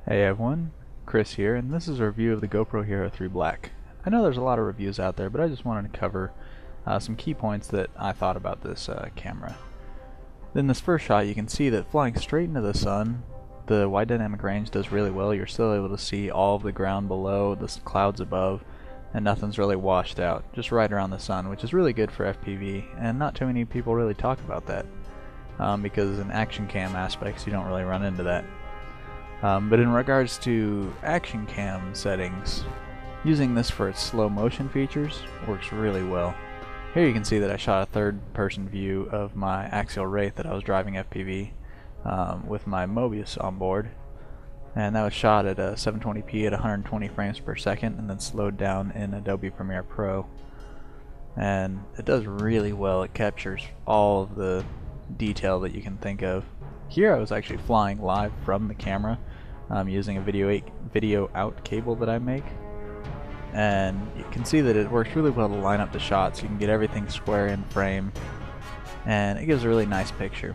Hey everyone, Chris here, and this is a review of the GoPro Hero 3 Black. I know there's a lot of reviews out there, but I just wanted to cover some key points that I thought about this camera. In this first shot, you can see that flying straight into the sun, the wide dynamic range does really well. You're still able to see all of the ground below, the clouds above, and nothing's really washed out, just right around the sun, which is really good for FPV, and not too many people really talk about that, because in action cam aspects you don't really run into that. But in regards to action cam settings, using this for its slow motion features works really well. Here you can see that I shot a third person view of my axial wraith that I was driving FPV with my Mobius on board, and that was shot at 720p at 120 frames per second and then slowed down in Adobe Premiere Pro, and it does really well. It captures all of the detail that you can think of. Here I was actually flying live from the camera using a video out cable that I make, and you can see that it works really well to line up the shots. You can get everything square in frame, and it gives a really nice picture.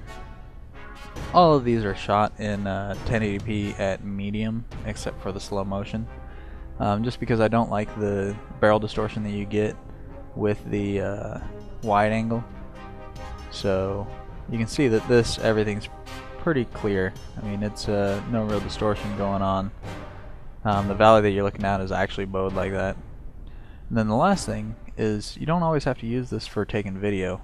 All of these are shot in 1080p at medium except for the slow motion, just because I don't like the barrel distortion that you get with the wide angle. So you can see that everything's pretty clear. I mean, it's no real distortion going on. The valley that you're looking at is actually bowed like that. And then the last thing is you don't always have to use this for taking video.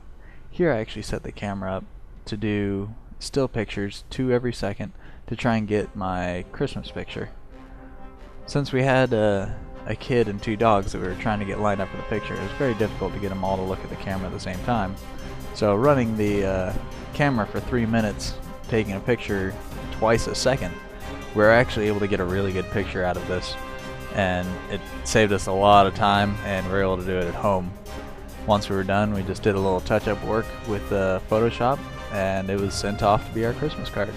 Here I actually set the camera up to do still pictures 2 every second to try and get my Christmas picture. Since we had a kid and 2 dogs that we were trying to get lined up for the picture, it was very difficult to get them all to look at the camera at the same time. So running the camera for 3 minutes, taking a picture twice a second, we're actually able to get a really good picture out of this, and it saved us a lot of time, and we were able to do it at home. Once we were done, we just did a little touch-up work with Photoshop, and it was sent off to be our Christmas card.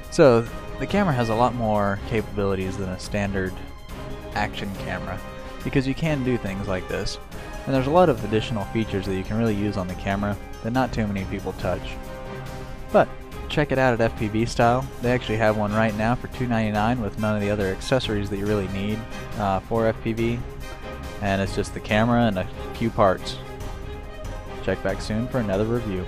So the camera has a lot more capabilities than a standard action camera, because you can do things like this, and there's a lot of additional features that you can really use on the camera that not too many people touch. But check it out at FPVstyle. They actually have one right now for $2.99 with none of the other accessories that you really need for FPV, and it's just the camera and a few parts. Check back soon for another review.